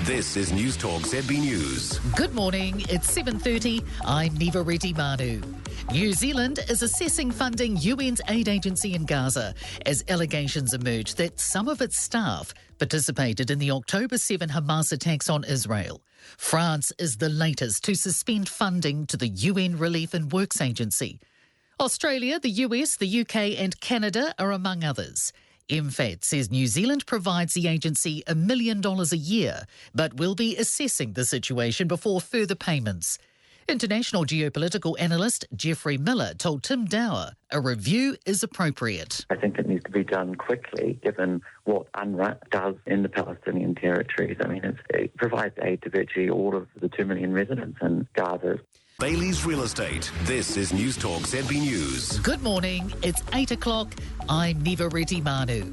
This is Newstalk ZB News. Good morning, it's 7:30. I'm Niva Reddy Manu. New Zealand is assessing funding UN's aid agency in Gaza as allegations emerge that some of its staff participated in the October 7 Hamas attacks on Israel. France is the latest to suspend funding to the UN Relief and Works Agency. Australia, the US, the UK and Canada are among others. MFAT says New Zealand provides the agency $1 million a year, but will be assessing the situation before further payments. International geopolitical analyst Geoffrey Miller told Tim Dower a review is appropriate. I think it needs to be done quickly, given what UNRWA does in the Palestinian territories. I mean, it provides aid to virtually all of the 2 million residents in Gaza. Bailey's Real Estate. This is Newstalk ZB News. Good morning, it's 8 o'clock. I'm Niva Reddy Manu.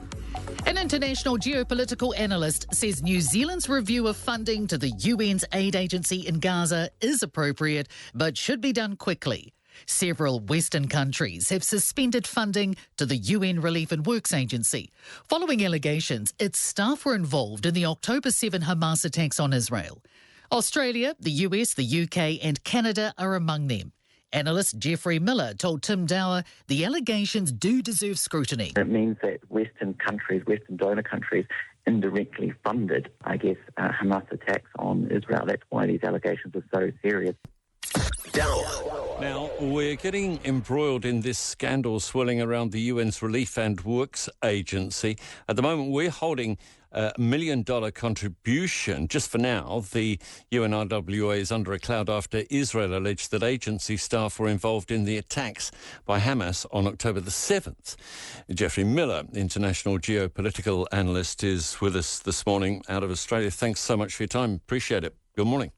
An international geopolitical analyst says New Zealand's review of funding to the UN's aid agency in Gaza is appropriate, but should be done quickly. Several Western countries have suspended funding to the UN Relief and Works Agency, following allegations its staff were involved in the October 7 Hamas attacks on Israel. Australia, the US, the UK and Canada are among them. Analyst Geoffrey Miller told Tim Dower the allegations do deserve scrutiny. It means that Western countries, Western donor countries, indirectly funded, Hamas attacks on Israel. That's why these allegations are so serious. Now, we're getting embroiled in this scandal swirling around the UN's Relief and Works Agency. At the moment, we're holding a $1 million contribution. Just for now, the UNRWA is under a cloud after Israel alleged that agency staff were involved in the attacks by Hamas on October the 7th. Geoffrey Miller, international geopolitical analyst, is with us this morning out of Australia. Thanks so much for your time. Appreciate it. Good morning.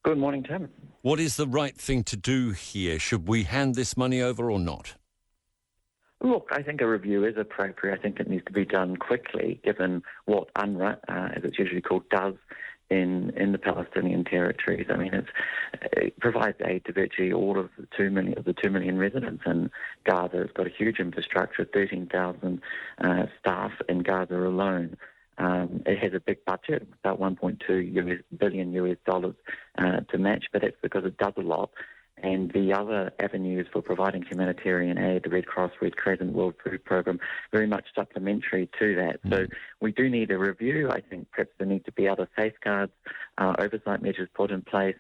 Good morning, Tim. What is the right thing to do here? Should we hand this money over or not? Look, I think a review is appropriate. I think it needs to be done quickly, given what UNRWA, as it's usually called, does in the Palestinian territories. I mean, it provides aid to virtually all of the 2 million residents in Gaza. It's got a huge infrastructure, 13,000 staff in Gaza alone. It has a big budget, about $1.2 billion to match, but that's because it does a lot. And the other avenues for providing humanitarian aid, the Red Cross, Red Crescent, World Food Programme, very much supplementary to that. So we do need a review. I think perhaps there need to be other safeguards, oversight measures put in place.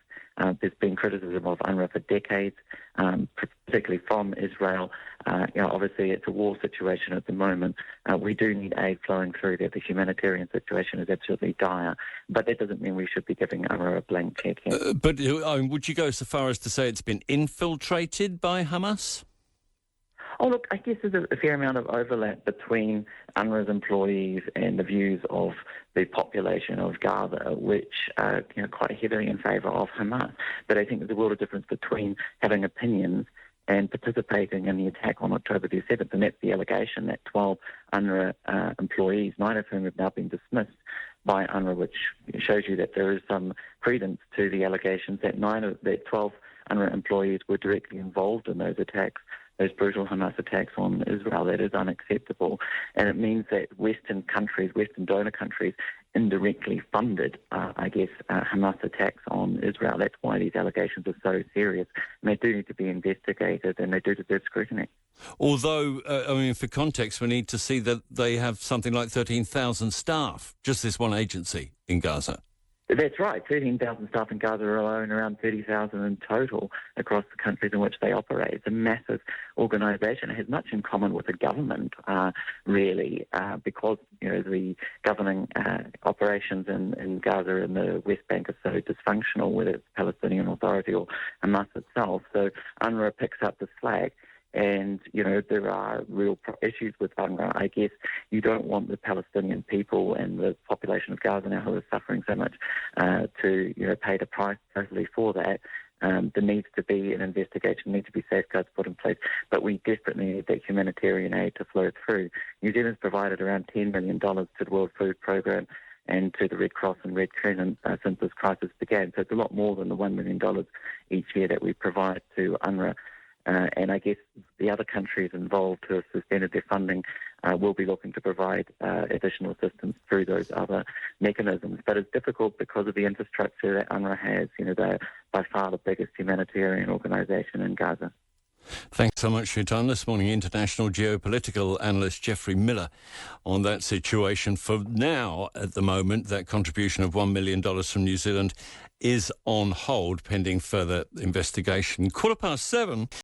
There's been criticism of UNRWA for decades, particularly from Israel. Obviously it's a war situation at the moment. We do need aid flowing through there. The humanitarian situation is absolutely dire, but that doesn't mean we should be giving UNRWA a blank check here. But would you go so far as to say it's been infiltrated by Hamas? Oh, look, I guess there's a fair amount of overlap between UNRWA's employees and the views of the population of Gaza, which are quite heavily in favour of Hamas. But I think there's a world of difference between having opinions and participating in the attack on October the 7th, and that's the allegation that 12 UNRWA employees, 9 of whom have now been dismissed by UNRWA, which shows you that there is some credence to the allegations that 12 UNRWA employees were directly involved in those attacks, those brutal Hamas attacks on Israel. That is unacceptable. And it means that Western countries, Western donor countries, indirectly funded, Hamas attacks on Israel. That's why these allegations are so serious. And they do need to be investigated, and they do deserve scrutiny. Although, for context, we need to see that they have something like 13,000 staff, just this one agency in Gaza. That's right, 13,000 staff in Gaza alone, around 30,000 in total across the countries in which they operate. It's a massive organisation. It has much in common with the government, because the governing operations in Gaza and the West Bank are so dysfunctional, whether it's the Palestinian Authority or Hamas itself. So UNRWA picks up the slack. And, there are real issues with UNRWA. I guess you don't want the Palestinian people and the population of Gaza now who are suffering so much to pay the price totally for that. There needs to be an investigation, need to be safeguards put in place, but we desperately need that humanitarian aid to flow through. New Zealand's provided around $10 million to the World Food Programme and to the Red Cross and Red Crescent since this crisis began. So it's a lot more than the $1 million each year that we provide to UNRWA. And I guess the other countries involved who have suspended their funding will be looking to provide additional assistance through those other mechanisms. But it's difficult because of the infrastructure that UNRWA has. They're by far the biggest humanitarian organisation in Gaza. Thanks so much for your time this morning. International geopolitical analyst Geoffrey Miller on that situation. For now, at the moment, that contribution of $1 million from New Zealand is on hold pending further investigation. 7:15.